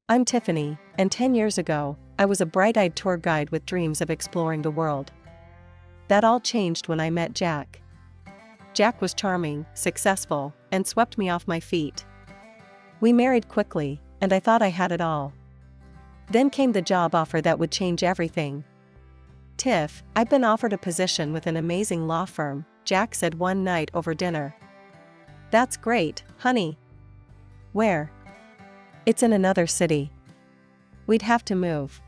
I'm Tiffany, and 10 years ago, I was a bright-eyed tour guide with dreams of exploring the world. That all changed when I met Jack. Jack was charming, successful, and swept me off my feet. We married quickly, and I thought I had it all. Then came the job offer that would change everything. "Tiff, I've been offered a position with an amazing law firm," Jack said one night over dinner. "That's great, honey." "Where?" "It's in another city." "We'd have to move."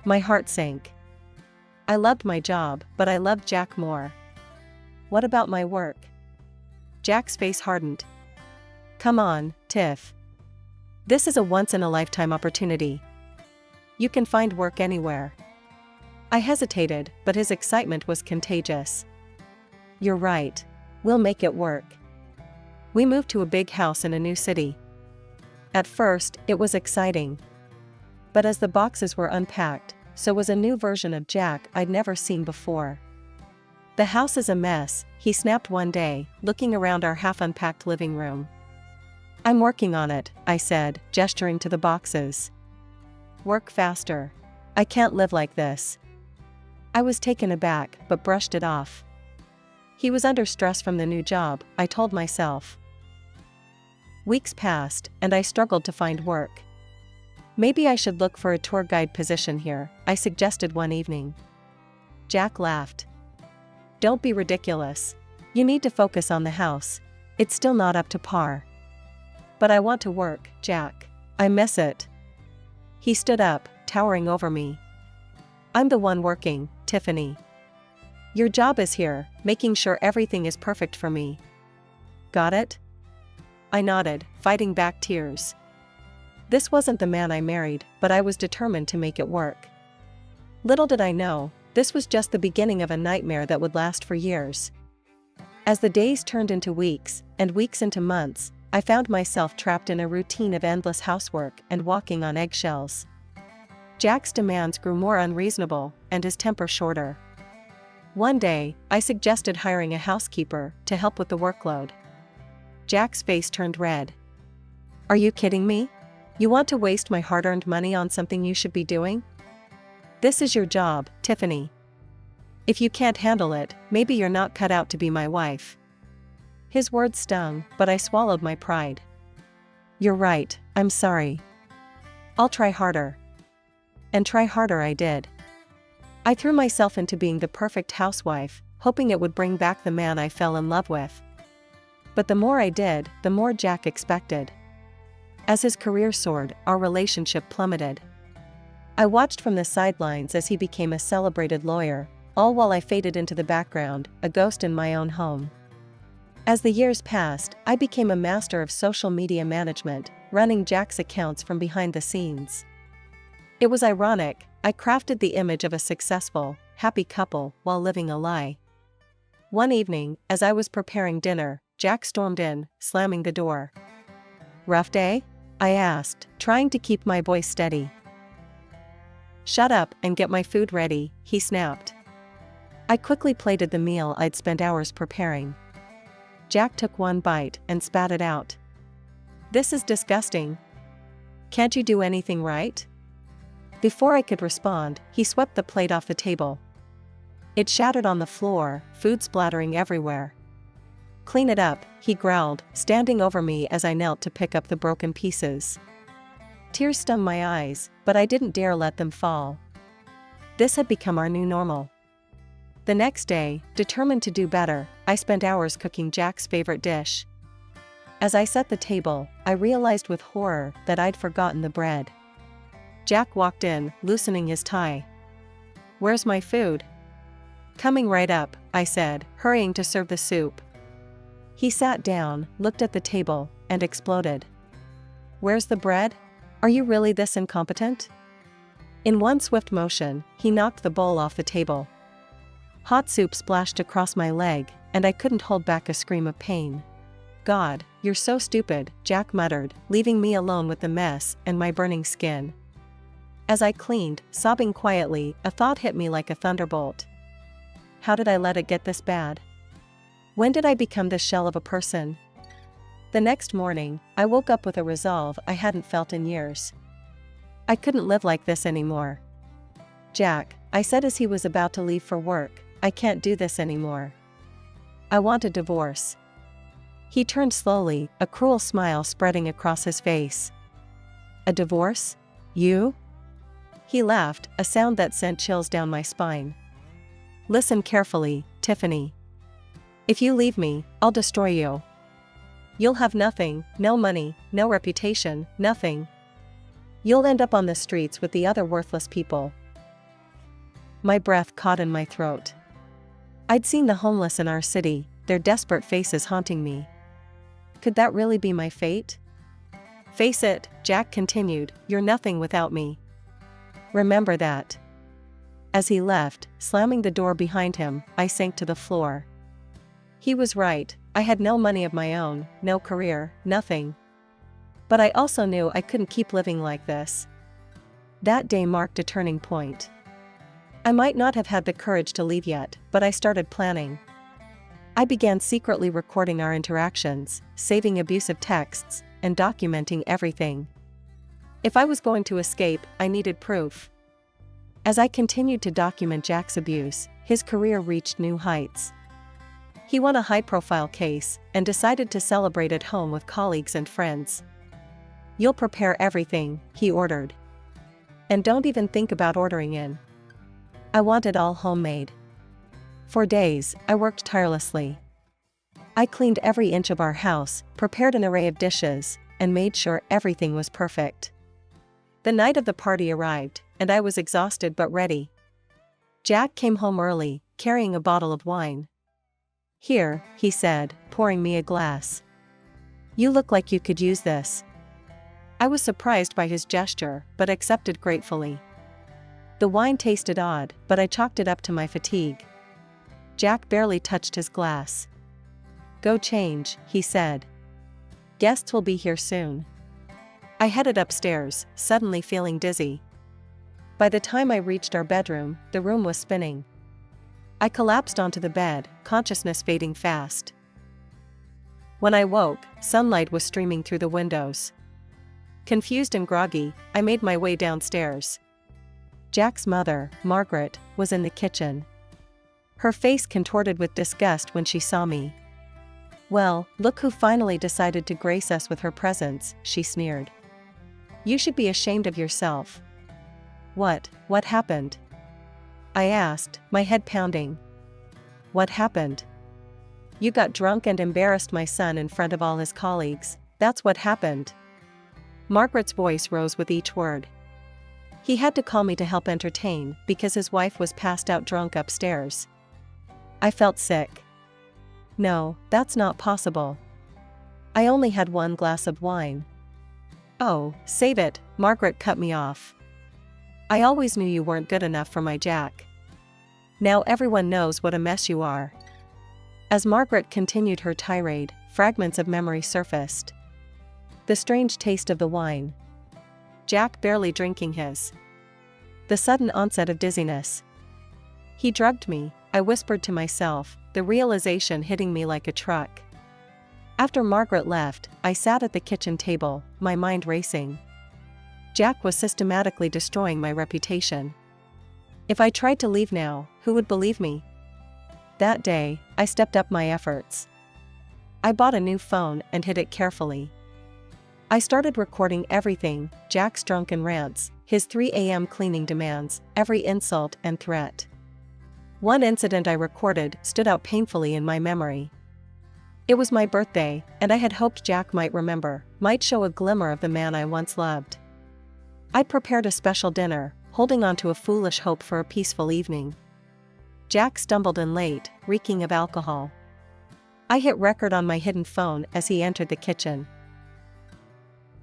My heart sank. I loved my job, but I loved Jack more. "What about my work?" Jack's face hardened. "Come on, Tiff. This is a once-in-a-lifetime opportunity. You can find work anywhere." I hesitated, but his excitement was contagious. "You're right. We'll make it work." We moved to a big house in a new city. At first, it was exciting. But as the boxes were unpacked, so was a new version of Jack I'd never seen before. "The house is a mess," he snapped one day, looking around our half-unpacked living room. "I'm working on it," I said, gesturing to the boxes. "Work faster. I can't live like this." I was taken aback, but brushed it off. He was under stress from the new job, I told myself. Weeks passed, and I struggled to find work. "Maybe I should look for a tour guide position here," I suggested one evening. Jack laughed. "Don't be ridiculous. You need to focus on the house. It's still not up to par." "But I want to work, Jack. I miss it." He stood up, towering over me. "I'm the one working, Tiffany. Your job is here, making sure everything is perfect for me. Got it?" I nodded, fighting back tears. This wasn't the man I married, but I was determined to make it work. Little did I know, this was just the beginning of a nightmare that would last for years. As the days turned into weeks, and weeks into months, I found myself trapped in a routine of endless housework and walking on eggshells. Jack's demands grew more unreasonable, and his temper shorter. One day, I suggested hiring a housekeeper to help with the workload. Jack's face turned red. "Are you kidding me? You want to waste my hard-earned money on something you should be doing? This is your job, Tiffany. If you can't handle it, maybe you're not cut out to be my wife." His words stung, but I swallowed my pride. "You're right, I'm sorry. I'll try harder." And try harder I did. I threw myself into being the perfect housewife, hoping it would bring back the man I fell in love with. But the more I did, the more Jack expected. As his career soared, our relationship plummeted. I watched from the sidelines as he became a celebrated lawyer, all while I faded into the background, a ghost in my own home. As the years passed, I became a master of social media management, running Jack's accounts from behind the scenes. It was ironic, I crafted the image of a successful, happy couple while living a lie. One evening, as I was preparing dinner, Jack stormed in, slamming the door. "Rough day?" I asked, trying to keep my voice steady. "Shut up and get my food ready," he snapped. I quickly plated the meal I'd spent hours preparing. Jack took one bite and spat it out. "This is disgusting. Can't you do anything right?" Before I could respond, he swept the plate off the table. It shattered on the floor, food splattering everywhere. "Clean it up," he growled, standing over me as I knelt to pick up the broken pieces. Tears stung my eyes, but I didn't dare let them fall. This had become our new normal. The next day, determined to do better, I spent hours cooking Jack's favorite dish. As I set the table, I realized with horror that I'd forgotten the bread. Jack walked in, loosening his tie. "Where's my food?" "Coming right up," I said, hurrying to serve the soup. He sat down, looked at the table, and exploded. "Where's the bread? Are you really this incompetent?" In one swift motion, he knocked the bowl off the table. Hot soup splashed across my leg, and I couldn't hold back a scream of pain. "God, you're so stupid," Jack muttered, leaving me alone with the mess and my burning skin. As I cleaned, sobbing quietly, a thought hit me like a thunderbolt. How did I let it get this bad? When did I become the shell of a person? The next morning, I woke up with a resolve I hadn't felt in years. I couldn't live like this anymore. Jack, I said as he was about to leave for work, I can't do this anymore. I want a divorce. He turned slowly, a cruel smile spreading across his face. A divorce? You? He laughed, a sound that sent chills down my spine. Listen carefully, Tiffany. If you leave me, I'll destroy you. You'll have nothing, no money, no reputation, nothing. You'll end up on the streets with the other worthless people. My breath caught in my throat. I'd seen the homeless in our city, their desperate faces haunting me. Could that really be my fate? Face it, Jack continued, you're nothing without me. Remember that. As he left, slamming the door behind him, I sank to the floor. He was right, I had no money of my own, no career, nothing. But I also knew I couldn't keep living like this. That day marked a turning point. I might not have had the courage to leave yet, but I started planning. I began secretly recording our interactions, saving abusive texts, and documenting everything. If I was going to escape, I needed proof. As I continued to document Jack's abuse, his career reached new heights. He won a high-profile case and decided to celebrate at home with colleagues and friends. You'll prepare everything, he ordered. And don't even think about ordering in. I want it all homemade. For days, I worked tirelessly. I cleaned every inch of our house, prepared an array of dishes, and made sure everything was perfect. The night of the party arrived, and I was exhausted but ready. Jack came home early, carrying a bottle of wine. Here, he said, pouring me a glass. You look like you could use this. I was surprised by his gesture, but accepted gratefully. The wine tasted odd, but I chalked it up to my fatigue. Jack barely touched his glass. Go change, he said. Guests will be here soon. I headed upstairs, suddenly feeling dizzy. By the time I reached our bedroom, the room was spinning. I collapsed onto the bed, consciousness fading fast. When I woke, sunlight was streaming through the windows. Confused and groggy, I made my way downstairs. Jack's mother, Margaret, was in the kitchen. Her face contorted with disgust when she saw me. Well, look who finally decided to grace us with her presence, she sneered. You should be ashamed of yourself. What happened? I asked, my head pounding. What happened? You got drunk and embarrassed my son in front of all his colleagues, that's what happened. Margaret's voice rose with each word. He had to call me to help entertain because his wife was passed out drunk upstairs. I felt sick. No, that's not possible. I only had one glass of wine. Oh, save it, Margaret cut me off. I always knew you weren't good enough for my Jack. Now everyone knows what a mess you are. As Margaret continued her tirade, fragments of memory surfaced. The strange taste of the wine. Jack barely drinking his. The sudden onset of dizziness. He drugged me, I whispered to myself, the realization hitting me like a truck. After Margaret left, I sat at the kitchen table, my mind racing. Jack was systematically destroying my reputation. If I tried to leave now, who would believe me? That day, I stepped up my efforts. I bought a new phone and hid it carefully. I started recording everything, Jack's drunken rants, his 3 a.m. cleaning demands, every insult and threat. One incident I recorded stood out painfully in my memory. It was my birthday, and I had hoped Jack might remember, might show a glimmer of the man I once loved. I prepared a special dinner, holding on to a foolish hope for a peaceful evening. Jack stumbled in late, reeking of alcohol. I hit record on my hidden phone as he entered the kitchen.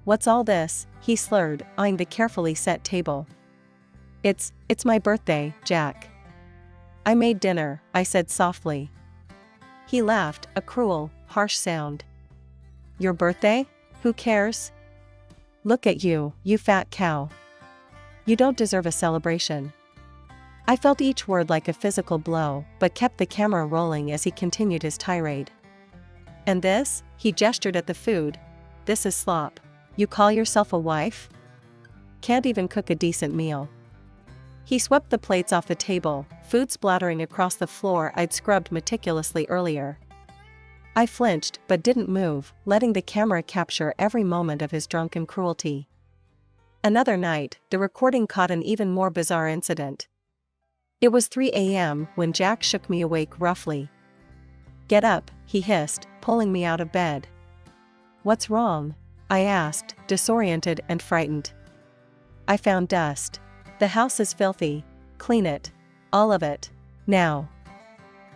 What's all this? He slurred, eyeing the carefully set table. It's my birthday, Jack. I made dinner, I said softly. He laughed, a cruel, harsh sound. Your birthday? Who cares? Look at you, you fat cow. You don't deserve a celebration. I felt each word like a physical blow, but kept the camera rolling as he continued his tirade. And this? He gestured at the food. This is slop. You call yourself a wife? Can't even cook a decent meal." He swept the plates off the table, food splattering across the floor I'd scrubbed meticulously earlier. I flinched but didn't move, letting the camera capture every moment of his drunken cruelty. Another night, the recording caught an even more bizarre incident. It was 3 a.m. when Jack shook me awake roughly. "Get up," he hissed, pulling me out of bed. "What's wrong?" I asked, disoriented and frightened. "I found dust. The house is filthy. Clean it. All of it. Now."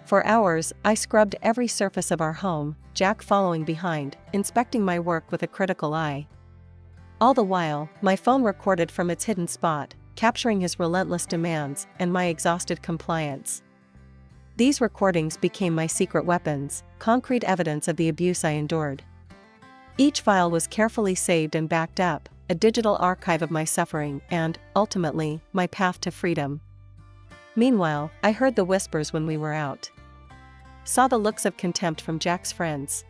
For hours, I scrubbed every surface of our home, Jack following behind, inspecting my work with a critical eye. All the while, my phone recorded from its hidden spot, capturing his relentless demands and my exhausted compliance. These recordings became my secret weapons, concrete evidence of the abuse I endured. Each file was carefully saved and backed up, a digital archive of my suffering and, ultimately, my path to freedom. Meanwhile, I heard the whispers when we were out. Saw the looks of contempt from Jack's friends.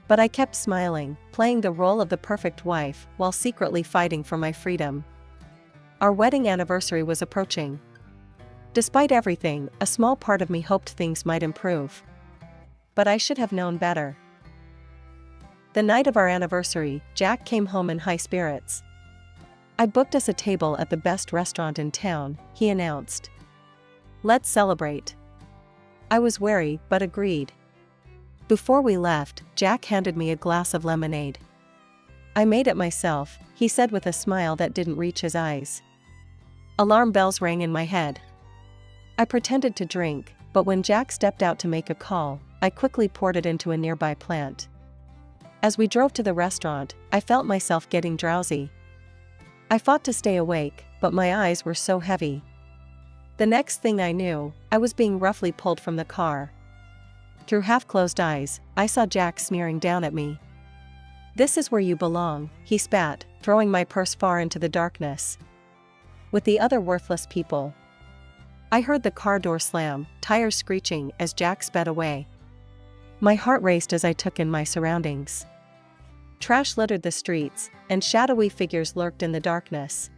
But I kept smiling, playing the role of the perfect wife while secretly fighting for my freedom. Our wedding anniversary was approaching. Despite everything, a small part of me hoped things might improve. But I should have known better. The night of our anniversary, Jack came home in high spirits. "I booked us a table at the best restaurant in town," he announced. "Let's celebrate." I was wary, but agreed. Before we left, Jack handed me a glass of lemonade. "I made it myself," he said with a smile that didn't reach his eyes. Alarm bells rang in my head. I pretended to drink, but when Jack stepped out to make a call, I quickly poured it into a nearby plant. As we drove to the restaurant, I felt myself getting drowsy. I fought to stay awake, but my eyes were so heavy. The next thing I knew, I was being roughly pulled from the car. Through half-closed eyes, I saw Jack sneering down at me. "This is where you belong," he spat, throwing my purse far into the darkness. "With the other worthless people." I heard the car door slam, tires screeching as Jack sped away. My heart raced as I took in my surroundings. Trash littered the streets, and shadowy figures lurked in the darkness.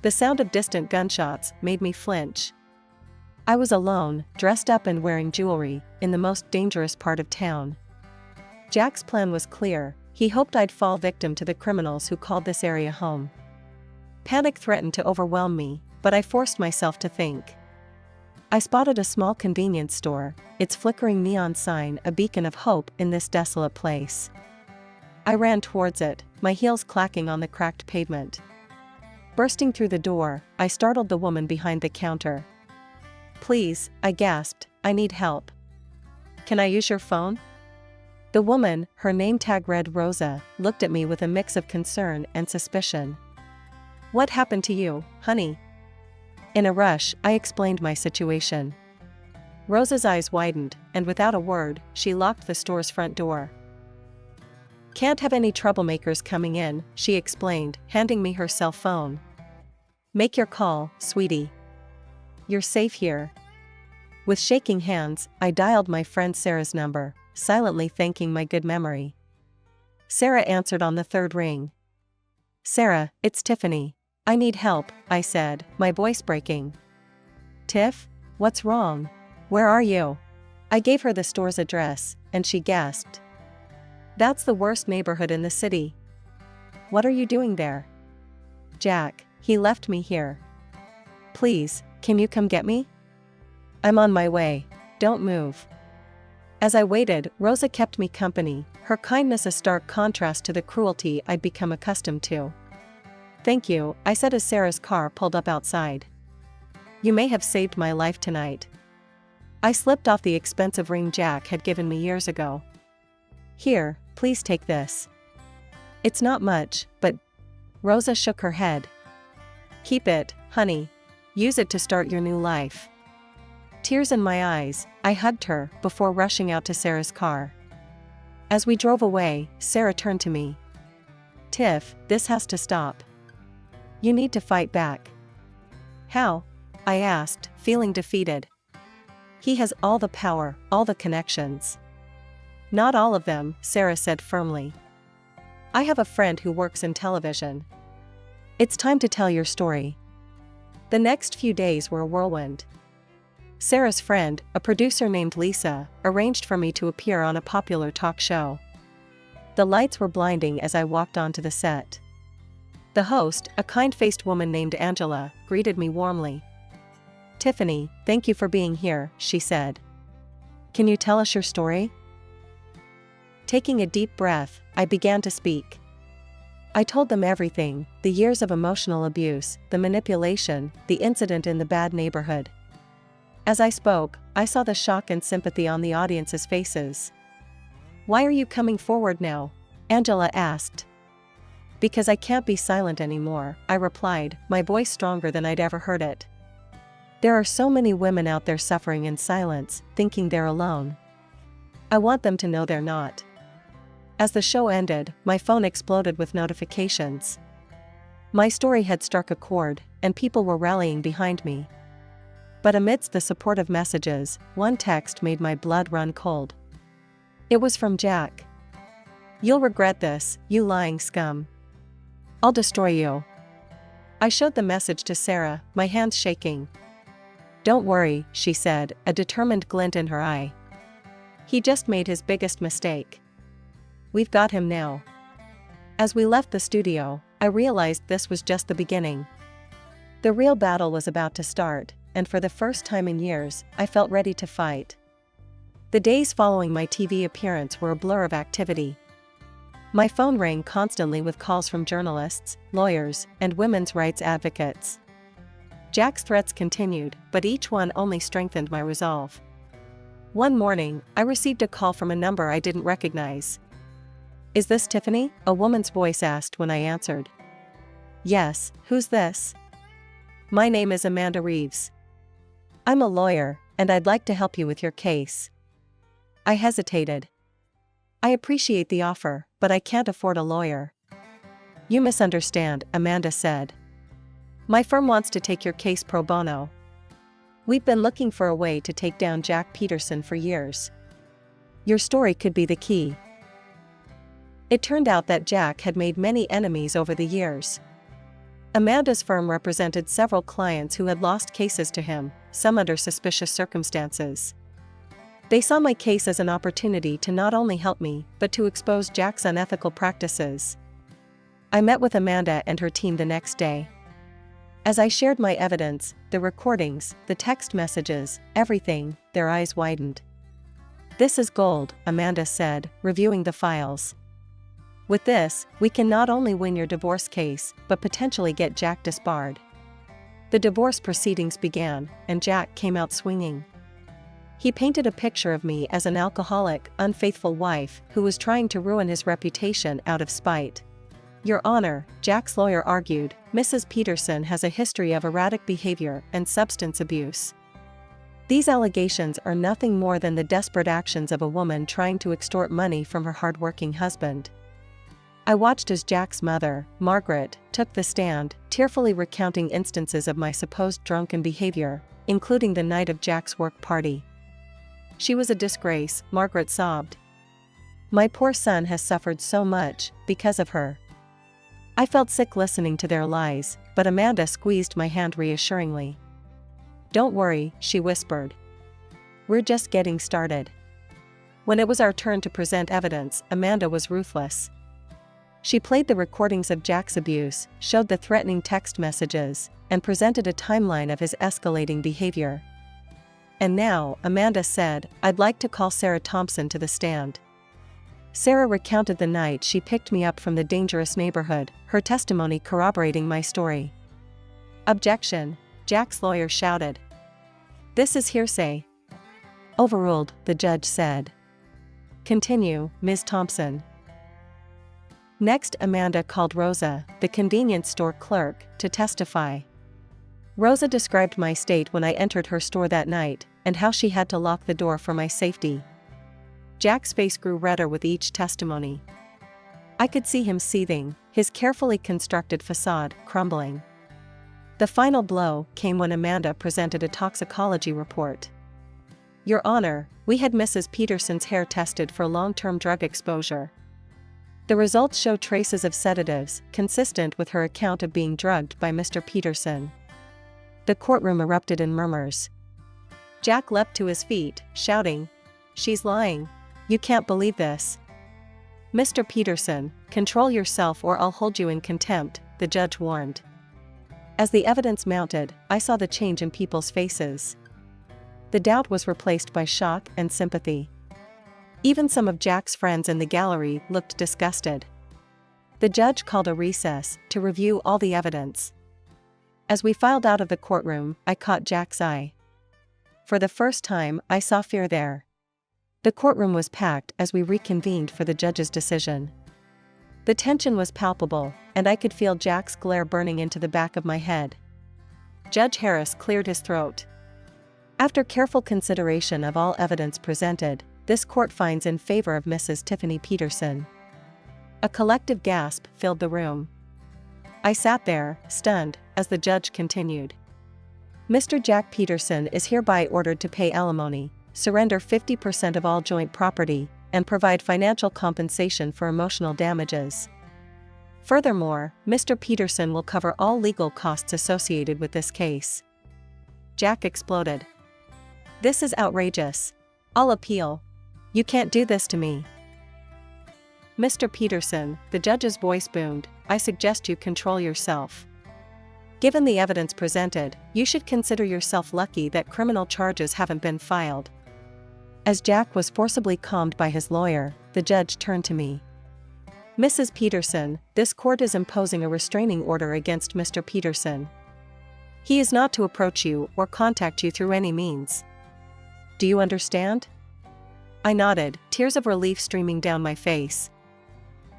The sound of distant gunshots made me flinch. I was alone, dressed up and wearing jewelry, in the most dangerous part of town. Jack's plan was clear. He hoped I'd fall victim to the criminals who called this area home. Panic threatened to overwhelm me, but I forced myself to think. I spotted a small convenience store, its flickering neon sign a beacon of hope in this desolate place. I ran towards it, my heels clacking on the cracked pavement. Bursting through the door, I startled the woman behind the counter. "Please," I gasped, "I need help. Can I use your phone?" The woman, her name tag read Rosa, looked at me with a mix of concern and suspicion. "What happened to you, honey?" In a rush, I explained my situation. Rosa's eyes widened, and without a word, she locked the store's front door. "Can't have any troublemakers coming in," she explained, handing me her cell phone. "Make your call, sweetie. You're safe here." With shaking hands, I dialed my friend Sarah's number, silently thanking my good memory. Sarah answered on the third ring. "Sarah, it's Tiffany. I need help," I said, my voice breaking. "Tiff? What's wrong? Where are you?" I gave her the store's address, and she gasped. "That's the worst neighborhood in the city." "What are you doing there?" "Jack, he left me here." "Please, can you come get me?" "I'm on my way. Don't move." As I waited, Rosa kept me company, her kindness a stark contrast to the cruelty I'd become accustomed to. "Thank you," I said as Sarah's car pulled up outside. "You may have saved my life tonight." I slipped off the expensive ring Jack had given me years ago. "Here, please take this." "It's not much, but..." Rosa shook her head. "Keep it, honey. Use it to start your new life." Tears in my eyes, I hugged her before rushing out to Sarah's car. As we drove away, Sarah turned to me. "Tiff, this has to stop. You need to fight back." "How?" I asked, feeling defeated. "He has all the power, all the connections." "Not all of them," Sarah said firmly. "I have a friend who works in television. It's time to tell your story. The next few days were a whirlwind. Sarah's friend, a producer named Lisa, arranged for me to appear on a popular talk show. The lights were blinding as I walked onto the set. The host, a kind-faced woman named Angela, greeted me warmly. "Tiffany, thank you for being here," she said. "Can you tell us your story?" Taking a deep breath, I began to speak. I told them everything: the years of emotional abuse, the manipulation, the incident in the bad neighborhood. As I spoke, I saw the shock and sympathy on the audience's faces. "Why are you coming forward now?" Angela asked. "Because I can't be silent anymore," I replied, my voice stronger than I'd ever heard it. "There are so many women out there suffering in silence, thinking they're alone. I want them to know they're not." As the show ended, my phone exploded with notifications. My story had struck a chord, and people were rallying behind me. But amidst the supportive messages, one text made my blood run cold. It was from Jack. "You'll regret this, you lying scum. I'll destroy you." I showed the message to Sarah, my hands shaking. "Don't worry," she said, a determined glint in her eye. "He just made his biggest mistake. We've got him now." As we left the studio, I realized this was just the beginning. The real battle was about to start, and for the first time in years, I felt ready to fight. The days following my TV appearance were a blur of activity. My phone rang constantly with calls from journalists, lawyers, and women's rights advocates. Jack's threats continued, but each one only strengthened my resolve. One morning, I received a call from a number I didn't recognize. "Is this Tiffany?" a woman's voice asked when I answered. "Yes, who's this?" "My name is Amanda Reeves. I'm a lawyer, and I'd like to help you with your case." I hesitated. "I appreciate the offer, but I can't afford a lawyer." "You misunderstand," Amanda said. "My firm wants to take your case pro bono. We've been looking for a way to take down Jack Peterson for years. Your story could be the key." It turned out that Jack had made many enemies over the years. Amanda's firm represented several clients who had lost cases to him, some under suspicious circumstances. They saw my case as an opportunity to not only help me, but to expose Jack's unethical practices. I met with Amanda and her team the next day. As I shared my evidence, the recordings, the text messages, everything, their eyes widened. "This is gold," Amanda said, reviewing the files. "With this, we can not only win your divorce case, but potentially get Jack disbarred." The divorce proceedings began, and Jack came out swinging. He painted a picture of me as an alcoholic, unfaithful wife who was trying to ruin his reputation out of spite. "Your Honor," Jack's lawyer argued, "Mrs. Peterson has a history of erratic behavior and substance abuse. These allegations are nothing more than the desperate actions of a woman trying to extort money from her hard-working husband." I watched as Jack's mother, Margaret, took the stand, tearfully recounting instances of my supposed drunken behavior, including the night of Jack's work party. "She was a disgrace," Margaret sobbed. "My poor son has suffered so much, because of her." I felt sick listening to their lies, but Amanda squeezed my hand reassuringly. "Don't worry," she whispered. "We're just getting started." When it was our turn to present evidence, Amanda was ruthless. She played the recordings of Jack's abuse, showed the threatening text messages, and presented a timeline of his escalating behavior. "And now," Amanda said, "I'd like to call Sarah Thompson to the stand." Sarah recounted the night she picked me up from the dangerous neighborhood, her testimony corroborating my story. "Objection," Jack's lawyer shouted. "This is hearsay." "Overruled," the judge said. "Continue, Ms. Thompson." Next, Amanda called Rosa, the convenience store clerk, to testify. Rosa described my state when I entered her store that night, and how she had to lock the door for my safety. Jack's face grew redder with each testimony. I could see him seething, his carefully constructed facade crumbling. The final blow came when Amanda presented a toxicology report. "Your Honor, we had Mrs. Peterson's hair tested for long-term drug exposure. The results show traces of sedatives, consistent with her account of being drugged by Mr. Peterson. The courtroom erupted in murmurs. Jack leapt to his feet, shouting, "She's lying. You can't believe this." "Mr. Peterson, control yourself or I'll hold you in contempt," the judge warned. As the evidence mounted, I saw the change in people's faces. The doubt was replaced by shock and sympathy. Even some of Jack's friends in the gallery looked disgusted. The judge called a recess to review all the evidence. As we filed out of the courtroom, I caught Jack's eye. For the first time, I saw fear there. The courtroom was packed as we reconvened for the judge's decision. The tension was palpable, and I could feel Jack's glare burning into the back of my head. Judge Harris cleared his throat. "After careful consideration of all evidence presented, this court finds in favor of Mrs. Tiffany Peterson." A collective gasp filled the room. I sat there, stunned, as the judge continued. "Mr. Jack Peterson is hereby ordered to pay alimony, surrender 50% of all joint property, and provide financial compensation for emotional damages. Furthermore, Mr. Peterson will cover all legal costs associated with this case." Jack exploded. "This is outrageous. I'll appeal. You can't do this to me." "Mr. Peterson," the judge's voice boomed, "I suggest you control yourself. Given the evidence presented, you should consider yourself lucky that criminal charges haven't been filed." As Jack was forcibly calmed by his lawyer, the judge turned to me. "Mrs. Peterson, this court is imposing a restraining order against Mr. Peterson. He is not to approach you or contact you through any means. Do you understand?" I nodded, tears of relief streaming down my face.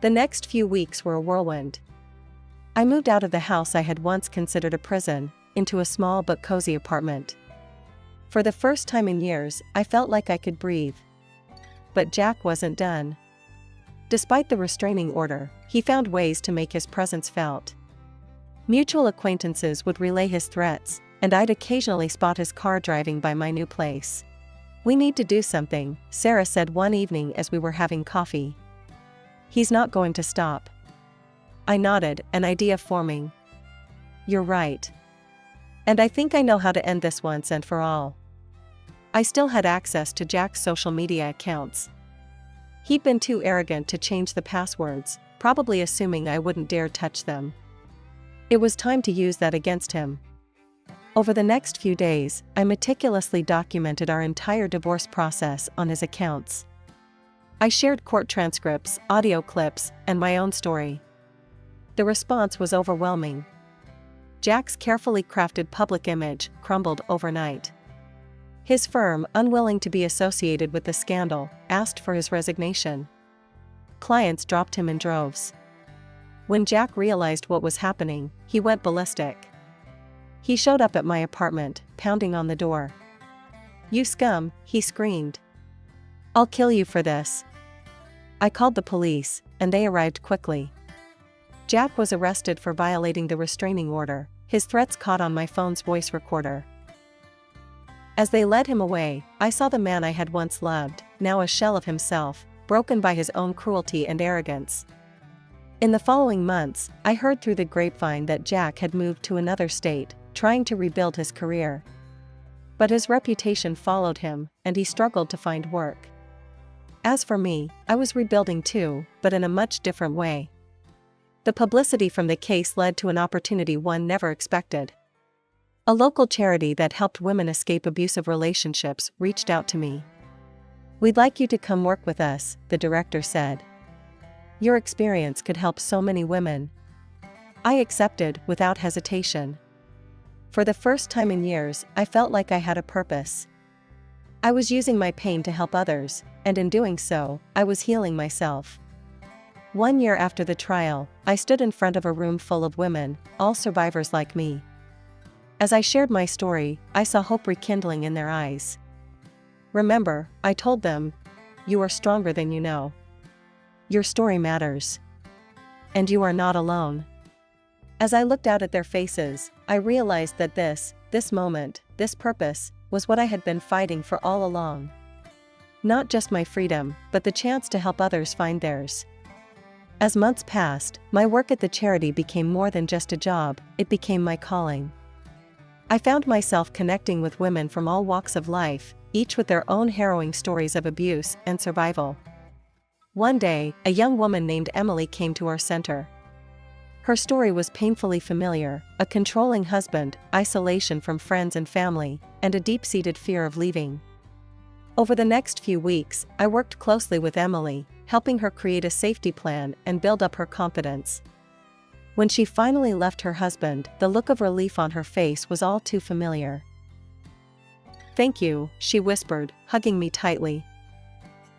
The next few weeks were a whirlwind. I moved out of the house I had once considered a prison, into a small but cozy apartment. For the first time in years, I felt like I could breathe. But Jack wasn't done. Despite the restraining order, he found ways to make his presence felt. Mutual acquaintances would relay his threats, and I'd occasionally spot his car driving by my new place. "We need to do something," Sarah said one evening as we were having coffee. "He's not going to stop." I nodded, an idea forming. "You're right. And I think I know how to end this once and for all." I still had access to Jack's social media accounts. He'd been too arrogant to change the passwords, probably assuming I wouldn't dare touch them. It was time to use that against him. Over the next few days, I meticulously documented our entire divorce process on his accounts. I shared court transcripts, audio clips, and my own story. The response was overwhelming. Jack's carefully crafted public image crumbled overnight. His firm, unwilling to be associated with the scandal, asked for his resignation. Clients dropped him in droves. When Jack realized what was happening, he went ballistic. He showed up at my apartment, pounding on the door. "You scum," he screamed. "I'll kill you for this." I called the police, and they arrived quickly. Jack was arrested for violating the restraining order, his threats caught on my phone's voice recorder. As they led him away, I saw the man I had once loved, now a shell of himself, broken by his own cruelty and arrogance. In the following months, I heard through the grapevine that Jack had moved to another state, trying to rebuild his career. But his reputation followed him, and he struggled to find work. As for me, I was rebuilding too, but in a much different way. The publicity from the case led to an opportunity one never expected. A local charity that helped women escape abusive relationships reached out to me. "We'd like you to come work with us," the director said. "Your experience could help so many women." I accepted without hesitation. For the first time in years, I felt like I had a purpose. I was using my pain to help others, and in doing so, I was healing myself. 1 year after the trial, I stood in front of a room full of women, all survivors like me. As I shared my story, I saw hope rekindling in their eyes. "Remember," I told them, "you are stronger than you know. Your story matters. And you are not alone." As I looked out at their faces, I realized that this moment, this purpose, was what I had been fighting for all along. Not just my freedom, but the chance to help others find theirs. As months passed, my work at the charity became more than just a job, it became my calling. I found myself connecting with women from all walks of life, each with their own harrowing stories of abuse and survival. One day, a young woman named Emily came to our center. Her story was painfully familiar: a controlling husband, isolation from friends and family, and a deep-seated fear of leaving. Over the next few weeks, I worked closely with Emily, helping her create a safety plan and build up her confidence. When she finally left her husband, the look of relief on her face was all too familiar. "Thank you," she whispered, hugging me tightly.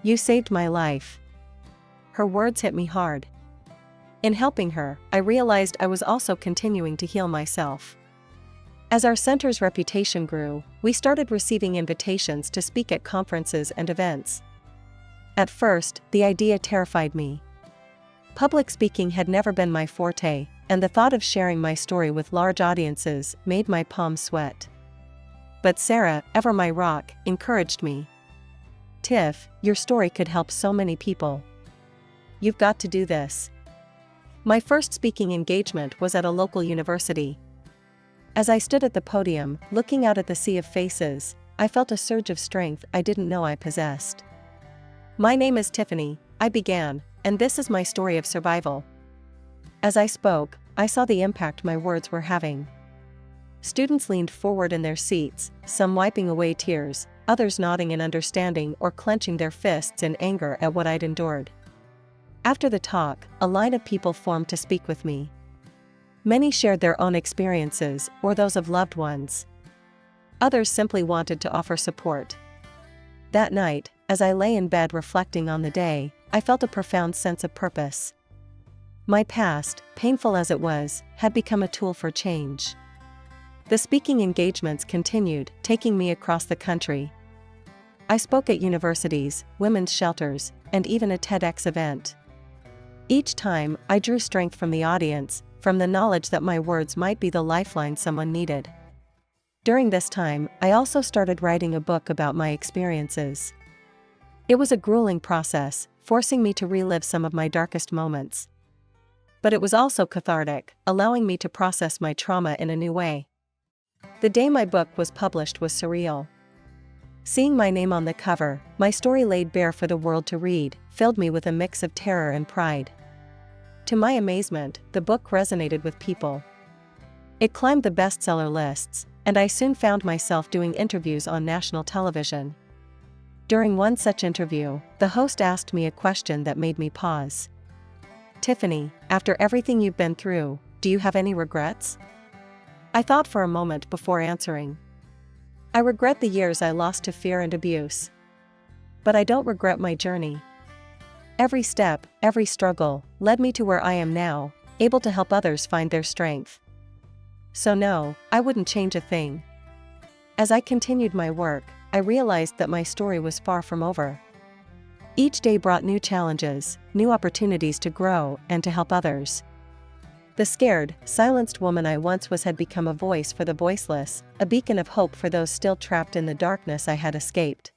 "You saved my life." Her words hit me hard. In helping her, I realized I was also continuing to heal myself. As our center's reputation grew, we started receiving invitations to speak at conferences and events. At first, the idea terrified me. Public speaking had never been my forte, and the thought of sharing my story with large audiences made my palms sweat. But Sarah, ever my rock, encouraged me. "Tiff, your story could help so many people. You've got to do this." My first speaking engagement was at a local university. As I stood at the podium, looking out at the sea of faces, I felt a surge of strength I didn't know I possessed. "My name is Tiffany," I began, "and this is my story of survival." As I spoke, I saw the impact my words were having. Students leaned forward in their seats, some wiping away tears, others nodding in understanding or clenching their fists in anger at what I'd endured. After the talk, a line of people formed to speak with me. Many shared their own experiences or those of loved ones. Others simply wanted to offer support. That night, as I lay in bed reflecting on the day, I felt a profound sense of purpose. My past, painful as it was, had become a tool for change. The speaking engagements continued, taking me across the country. I spoke at universities, women's shelters, and even a TEDx event. Each time, I drew strength from the audience, from the knowledge that my words might be the lifeline someone needed. During this time, I also started writing a book about my experiences. It was a grueling process, forcing me to relive some of my darkest moments. But it was also cathartic, allowing me to process my trauma in a new way. The day my book was published was surreal. Seeing my name on the cover, my story laid bare for the world to read, filled me with a mix of terror and pride. To my amazement, the book resonated with people. It climbed the bestseller lists, and I soon found myself doing interviews on national television. During one such interview, the host asked me a question that made me pause. "Tiffany, after everything you've been through, do you have any regrets?" I thought for a moment before answering. "I regret the years I lost to fear and abuse. But I don't regret my journey. Every step, every struggle, led me to where I am now, able to help others find their strength. So no, I wouldn't change a thing." As I continued my work, I realized that my story was far from over. Each day brought new challenges, new opportunities to grow and to help others. The scared, silenced woman I once was had become a voice for the voiceless, a beacon of hope for those still trapped in the darkness I had escaped.